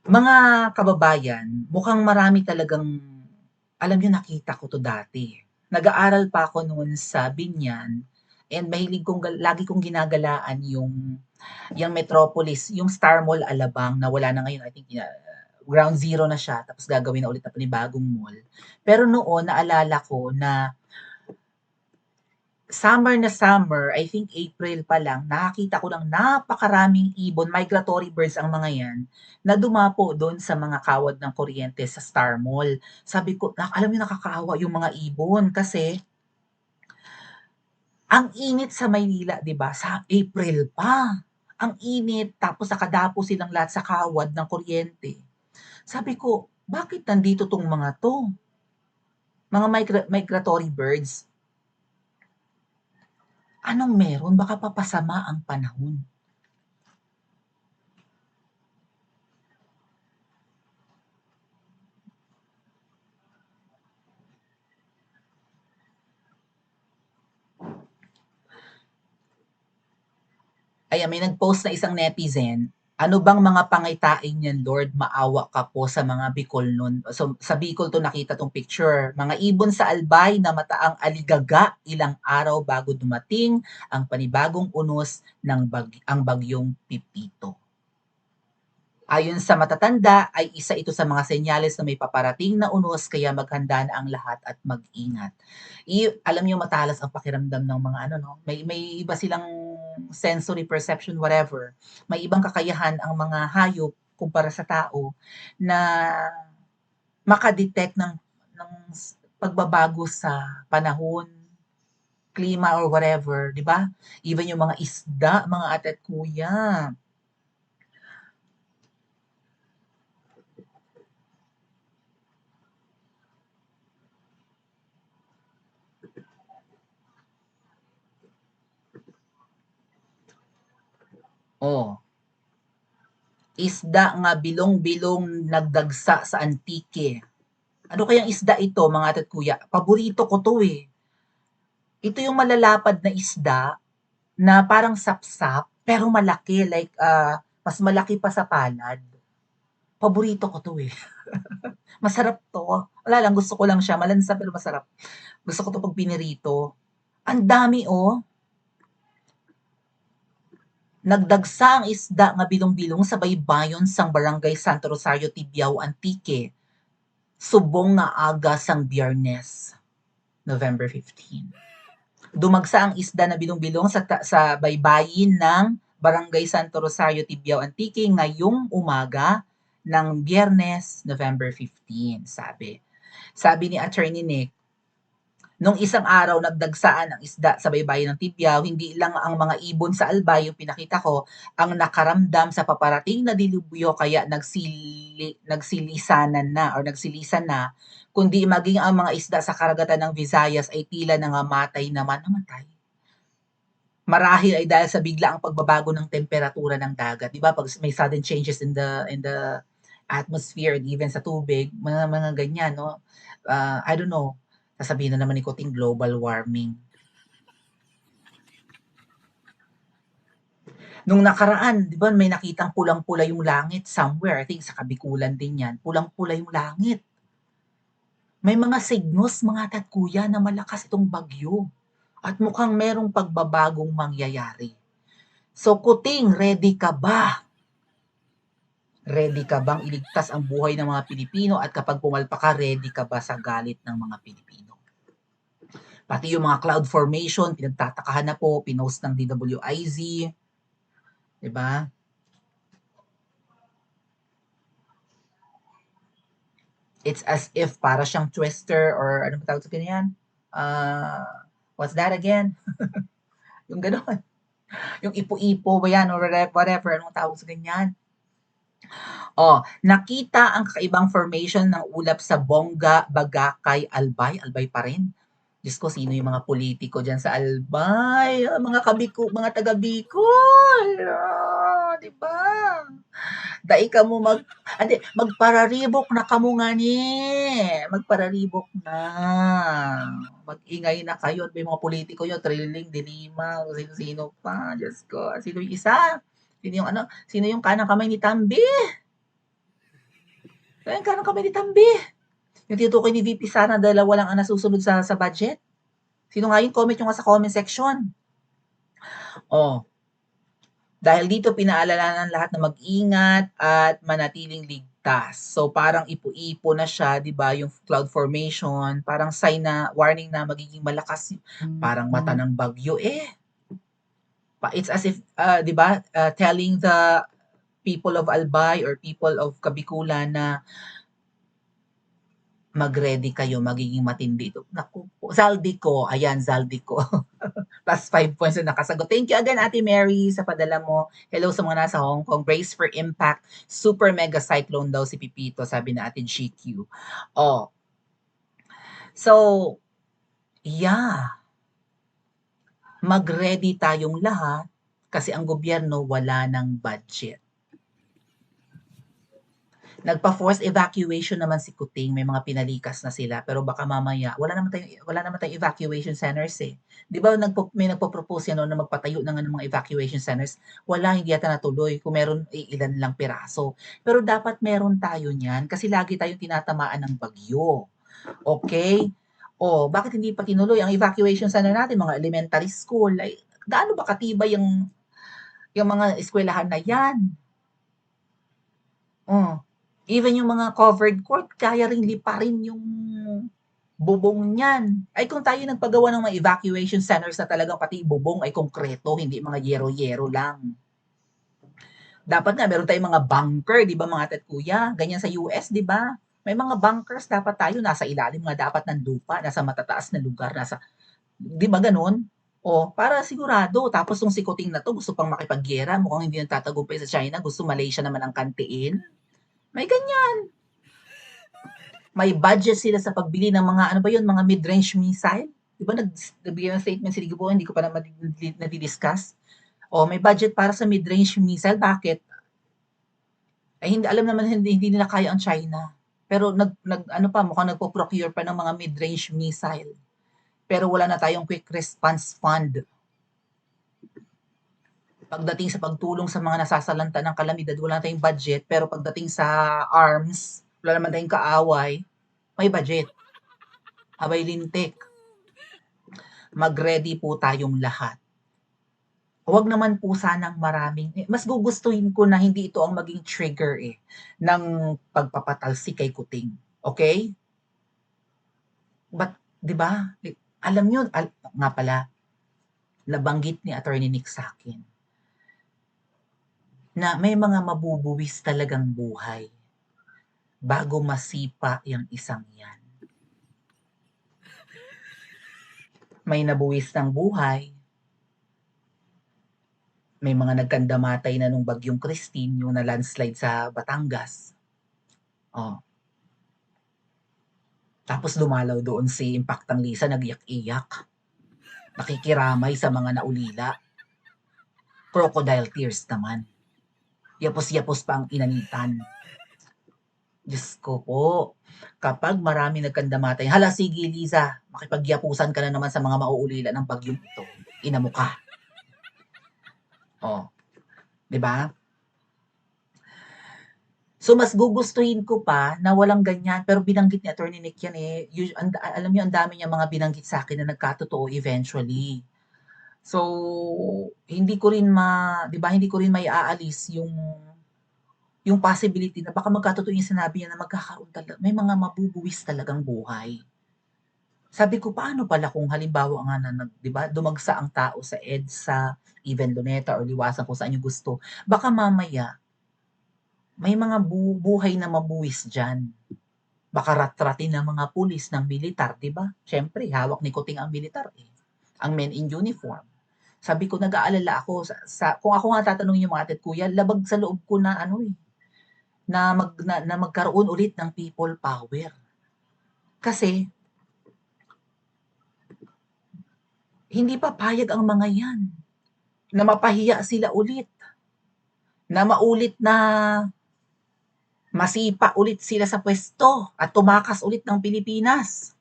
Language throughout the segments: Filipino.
Mga kababayan, mukhang marami talagang alam niyo nakita ko 'to dati. Nag-aaral pa ako noon sa Binyan and mahilig kong lagi kong ginagalaan yung Metropolis, yung Star Mall Alabang na wala na ngayon, I think, ground zero na siya tapos gagawin na ulit na panibagong mall. Pero noon naalala ko na summer, I think April pa lang, nakakita ko ng napakaraming ibon, migratory birds ang mga yan, na dumapo do'n sa mga kawad ng kuryente sa Star Mall. Sabi ko, alam niyo nakakaawa yung mga ibon kasi ang init sa Maynila, 'di ba, sa April pa. Ang init tapos nakadapo silang lahat sa kawad ng kuryente. Sabi ko, bakit nandito 'tong mga 'to, mga migratory birds? Anong meron? Baka papasama ang panahon. Ayan, may nag-post na isang netizen, "Ano bang mga pangitain niyan Lord, maawa ka po sa mga Bicol nun." So, sa Bicol 'to nakita 'tong picture. Mga ibon sa Albay na mataang aligaga ilang araw bago dumating ang panibagong unos ng ang bagyong Pipito. Ayon sa matatanda ay isa ito sa mga senyales na may paparating na unos kaya maghanda na ang lahat at mag-ingat. Alam niyo matalas ang pakiramdam ng mga ano 'no, may iba silang sensory perception whatever. May ibang kakayahan ang mga hayop kumpara sa tao na maka-detect ng pagbabago sa panahon, klima or whatever, 'di ba? Even yung mga isda, mga ate at kuya. Oh, isda nga bilong-bilong nagdagsa sa antike. Ano kayang isda ito mga ate at kuya? Paborito ko 'to, eh. Ito yung malalapad na isda na parang sapsap pero malaki like, mas malaki pa sa palad. Paborito ko 'to, eh. Masarap 'to. Wala lang gusto ko lang siya malansa pero masarap. Gusto ko 'to 'pag pinirito. Ang dami, oh. Nagdagsa ang isda nga bilong-bilong sa baybayon sang Barangay Santo Rosario, Tibyao, Antique. Subong nga aga sang Biyernes, November 15. Dumagsa ang isda na bilong-bilong sa baybayin ng Barangay Santo Rosario, Tibyao, Antique ngayong umaga ng Biyernes, November 15, sabi. Sabi ni Attorney Nick, nung isang araw nagdagsaan ang isda sa baybayin ng Tibyao, hindi lang ang mga ibon sa Albay yung pinakita ko ang nakaramdam sa paparating na dilubyo kaya nagsilisanan na or nagsilisan na, kundi maging ang mga isda sa karagatan ng Visayas ay tila nangamatay naman. Namatay? Marahil ay dahil sa biglaang pagbabago ng temperatura ng dagat. 'Di ba 'pag may sudden changes in the atmosphere and even sa tubig, mga ganyan 'no. I don't know, sasabihin na naman ni Kuting global warming. Nung nakaraan 'di ba may nakitang pulang-pula yung langit somewhere, I think sa Kabikulan din 'yan, pulang-pula yung langit. May mga signos mga tatkuya na malakas itong bagyo at mukhang merong pagbabagong mangyayari. So Kuting, ready ka ba? Ready ka bang iligtas ang buhay ng mga Pilipino at kapag pumalpak ka, ready ka ba sa galit ng mga Pilipino? Pati yung mga cloud formation, pinagtatakahan na po, pinost ng DWIZ, di ba? It's as if para siyang twister or ano ba tawag sa ganyan? What's that again? Yung gano'n. Yung ipo-ipo ba yan or whatever, anong tawag sa ganyan? Oh, nakita ang kakaibang formation ng ulap sa Bongga, Bagakay, Albay. Albay pa rin. Diyos ko, sino yung mga politiko dyan sa Albay? Mga mga taga Bicol. Di ba? Dai ka mo magpararibok na kamo nga ni. Magpararibok na. Mag-ingay na kayo at may mga politiko nyo, Trilling, Dilima, sino-sino pa. Diyos ko. Sino yung isa? Sino yung ano? Sino yung kanang kamay ni Tambi? Nagkano kami ni Tambi. Yung tinutukoy ni VP Sara, dalawa lang ang nasusunod sa budget. Sino nga yun? Comment nyo nga sa comment section. Oh, dahil dito pinaalalahanan lahat na mag-ingat at manatiling ligtas. So parang ipo-ipo na siya, 'di ba, yung cloud formation, parang sign na warning na magiging malakas, parang mata ng bagyo it's as if 'di ba, telling the people of Albay or people of Kabikulan na mag-ready kayo, magiging matindi ito. Naku po, Zaldico, ayan Zaldico. Plus 5 points na nakasagot. Thank you again, Ate Mary, sa padala mo. Hello sa mga nasa Hong Kong. Brace for impact. Super mega cyclone daw si Pipito, sabi na Ate GQ. Oh, so, yeah. Mag-ready tayong lahat kasi ang gobyerno wala ng budget. Nagpa-forced evacuation naman si Kuting, may mga pinalikas na sila, pero baka mamaya wala naman tayong evacuation centers eh. 'Di ba may nagpo-propose yan no, na magpatayo ng mga evacuation centers? Wala, hindi yata natuloy. Kung meron, ilan lang piraso. Pero dapat meron tayo niyan kasi lagi tayong tinatamaan ng bagyo. Okay? O, bakit hindi pa tinuloy ang evacuation center natin, mga elementary school? Ay, gaano ba katibay yung mga eskwelahan na yan? Oh, even yung mga covered court, kaya ring liparin yung bubong niyan. Ay kung tayo nagpagawa ng mga evacuation centers na talagang pati bubong ay konkreto, hindi mga yero-yero lang. Dapat nga meron tayong mga bunker, 'di ba mga tet kuya? Ganyan sa US, 'di ba? May mga bunkers dapat tayo nasa ilalim nga dapat ng lupa, nasa matataas na lugar, 'di ba gano'n? O, para sigurado. Tapos tong si Kuting na to gusto pang makipaggiyera, mukhang hindi nagtatagumpay sa China, gusto Malaysia naman ang kantiin. May ganyan. May budget sila sa pagbili ng mga ano ba yun, mga mid-range missile. Di ba nagbigay ng statement si Digbo, hindi ko pa naman nadidiscuss. O may budget para sa mid-range missile, bakit? Ay hindi alam naman hindi nila kaya ang China. Pero ano pa mukhang nagpo-procure pa ng mga mid-range missile. Pero wala na tayong quick response fund. Pagdating sa pagtulong sa mga nasasalanta ng kalamidad, wala tayong budget. Pero pagdating sa arms, wala naman tayong kaaway, may budget. Abay lintik. Mag-ready po tayong lahat. Huwag naman po sanang mas gugustuhin ko na hindi ito ang maging trigger ng pagpapatalsik kay Kuting. Okay? But, di ba? Alam nyo, nga pala, nabanggit ni Attorney Nick sa akin na may mga mabubuwis talagang buhay bago masipa yung isang yan. May nabuwis ng buhay, may mga nagkandamatay na nung bagyong Christine, yung na landslide sa Batangas. Oh. Tapos dumalaw doon si Impactang Lisa, nag-iyak-iyak. Nakikiramay sa mga naulila. Crocodile tears naman. Yapos-yapos pa ang inanitan. Diyos ko po, kapag marami nagkandamatay, hala sige Lisa, makipagyapusan ka na naman sa mga mauulila ng bagyong ito. Ina mo ka. Oh. 'Di ba? So mas gugustuhin ko pa na walang ganyan, pero binanggit ni Attorney Nick yan alam niyo ang dami niya mga binanggit sa akin na nagkatotoo eventually. So hindi ko rin 'di ba, hindi ko rin maiaalis yung possibility na baka magkatotoo yung sinabi niya na may mga mabubuwis talagang buhay. Sabi ko, paano pala kung halimbawa nga na 'di ba, dumagsa ang tao sa EDSA, even Luneta or Liwasan kung saan niyo gusto, baka mamaya may mga buhay na mabuwis diyan. Baka rat-ratin ng mga pulis, ng militar, 'di ba? Siyempre hawak ni Kuting ang militar ang men in uniform. Sabi ko nag-aalala ako kung ako nga tatanungin yung mga ate at kuya, labag sa loob ko na na magkaroon ulit ng people power. Kasi hindi papayag ang mga yan na mapahiya sila ulit. Na maulit na masipa ulit sila sa pwesto at tumakas ulit ng Pilipinas.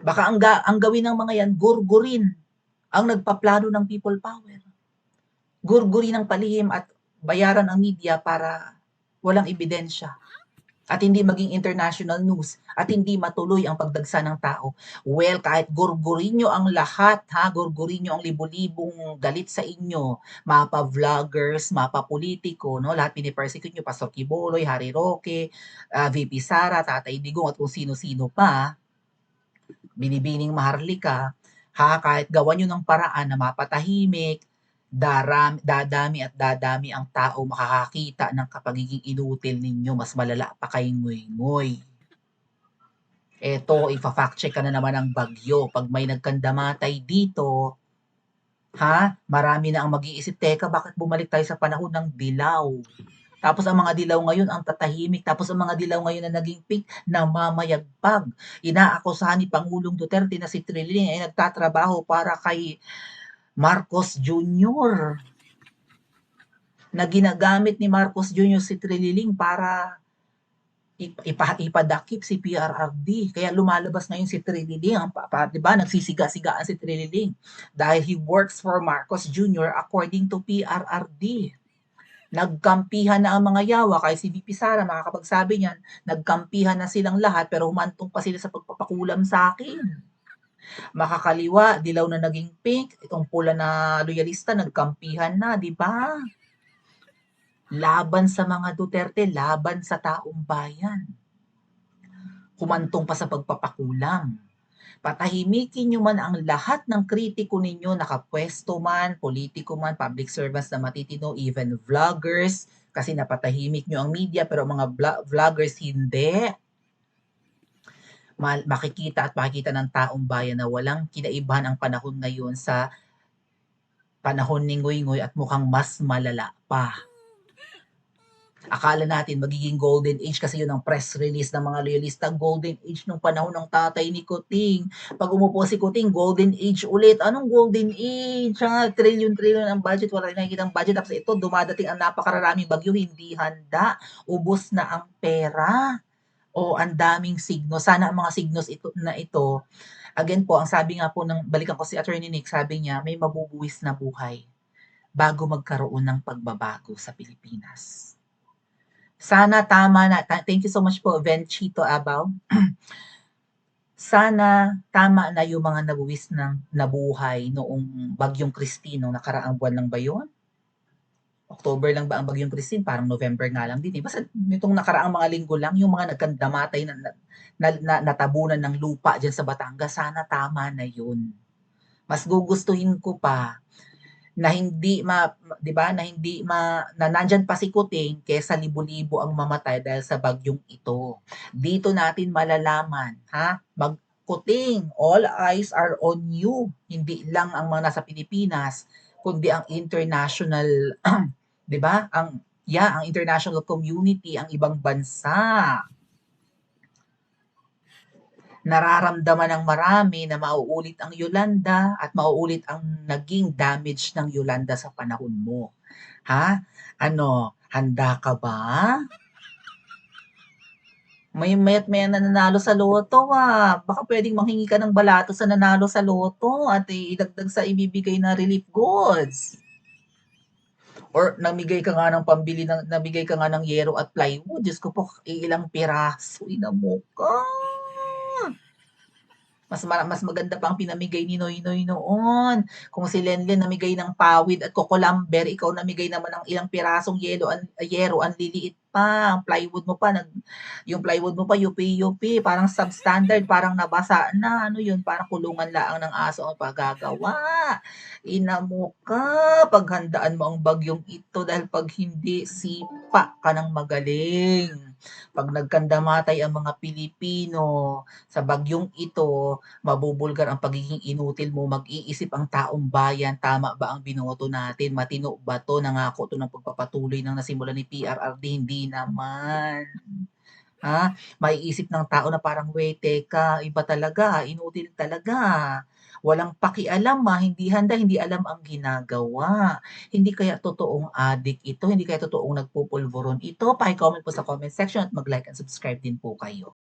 Baka ang gawin ng mga yan, gurgurin ang nagpaplano ng people power. Gurgurin ng palihim at bayaran ang media para walang ebidensya. at hindi maging international news at hindi matuloy ang pagdagsa ng tao. Well, kahit gurgurin nyo ang lahat, ha, gurgurin nyo ang libo-libong galit sa inyo, mapa-vloggers, mapa-politiko, no? Lahat pinipersecute nyo, Pastor Kiboloy, Harry Roque, VP Sara, Tatay Digong, at kung sino-sino pa, Binibining Maharlika, ha, kahit gawan nyo ng paraan na mapatahimik, dadami at dadami ang tao makakakita ng kapagiging inutil ninyo, mas malala pa kay ngoy-ngoy. Eto, ifa-fact check ka na naman ng bagyo. Pag may nagkandamatay dito, ha, marami na ang mag-iisip, teka, bakit bumalik tayo sa panahon ng dilaw? Tapos ang mga dilaw ngayon ang tatahimik. Tapos ang mga dilaw ngayon na naging pink, namamayagpag. Inaakusahan ni Pangulong Duterte na si Trilling ay nagtatrabaho para kay Marcos Jr. na ginagamit ni Marcos Jr. si Trilling para ipadakip si PRRD. Kaya lumalabas ngayon si Trilling, di ba? Nagsisiga-sigaan si Trilling dahil he works for Marcos Jr. according to PRRD. Nagkampihan na ang mga yawa, kaya si VP Sara makakapagsabi niyan, nagkampihan na silang lahat pero humantong pa sila sa pagpapakulam sa akin. Makakaliwa, dilaw na naging pink, itong pula na loyalista, nagkampihan na, di ba? Laban sa mga Duterte, laban sa taong bayan. Humantong pa sa pagpapakulam. Patahimikin nyo man ang lahat ng kritiko ninyo, nakapwesto man, politiko man, public servants na matitino, even vloggers, kasi napatahimik nyo ang media, pero mga vloggers hindi. Makikita at makikita ng taong bayan na walang kinaibahan ang panahon ngayon sa panahon ni Ngoy-Ngoy at mukhang mas malala pa. Akala natin magiging golden age kasi yun ang press release ng mga loyalista, golden age nung panahon ng tatay ni Kuting. Pag umupo si Kuting, golden age ulit. Anong golden age? Trillion ang budget, wala rin nakikita ang budget. Tapos ito, dumadating ang napakaraming bagyo, hindi handa. Ubos na ang pera. O ang daming signo. Sana ang mga signos ito, again po, ang sabi nga po, balikan ko si Attorney Nick, sabi niya, may mabubuwis na buhay bago magkaroon ng pagbabago sa Pilipinas. Sana tama na. Thank you so much po, Venchito Abaw. Sana tama na yung mga nabuwis ng nabuhay noong Bagyong Christine, noong nakaraang buwan lang ba yun? October lang ba ang Bagyong Christine? Parang November nga lang din. Basta nitong nakaraang mga linggo lang, yung mga nagkandamatay na natabunan ng lupa dyan sa Batangas, sana tama na yun. Mas gugustuhin ko pa na hindi 'di ba, na nandiyan pa si Kuting kaysa libo-libo ang mamatay dahil sa bagyong ito. Dito natin malalaman, ha? Kuting, all eyes are on you. Hindi lang ang mga nasa Pilipinas, kundi ang international, 'di ba? Ang international community, ang ibang bansa. Nararamdaman ng marami na mauulit ang Yolanda at mauulit ang naging damage ng Yolanda sa panahon mo. Ha? Ano, handa ka ba? Maya't maya nananalo sa loto Baka pwedeng manghingi ka ng balato sa nanalo sa loto at idagdag sa ibibigay na relief goods. Or namigay ka nga ng nabigay ka nga ng yero at plywood. Diyos ko po, ilang piraso. Ina mo ka. Mas maganda pa ang pinamigay ni Noynoy noon. Kung si Lenlen namigay ng pawid at kokolamber, ikaw namigay naman ng ilang pirasong yero, ang liliit pa. Ang plywood mo pa, yung plywood mo pa, yupi-yupi, parang substandard, parang nabasa na. Ano yun, parang kulungan laang ng aso ang paggagawa. Ina mo ka, paghandaan mo ang bagyong ito dahil pag hindi, sipa ka ng magaling. Pag nagkandamatay ang mga Pilipino sa bagyong ito, mabubulgar ang pagiging inutil mo, mag-iisip ang taong bayan, tama ba ang binoto natin, matino ba to, nangako to ng pagpapatuloy ng nasimula ni PRRD, hindi naman. Ha? Maiisip ng tao na parang, wait, teka, iba talaga, inutil talaga. Walang pakialam hindi handa, hindi alam ang ginagawa. Hindi kaya totoong adik ito, hindi kaya totoong nagpupulburon ito. Paki-comment po sa comment section at mag-like and subscribe din po kayo.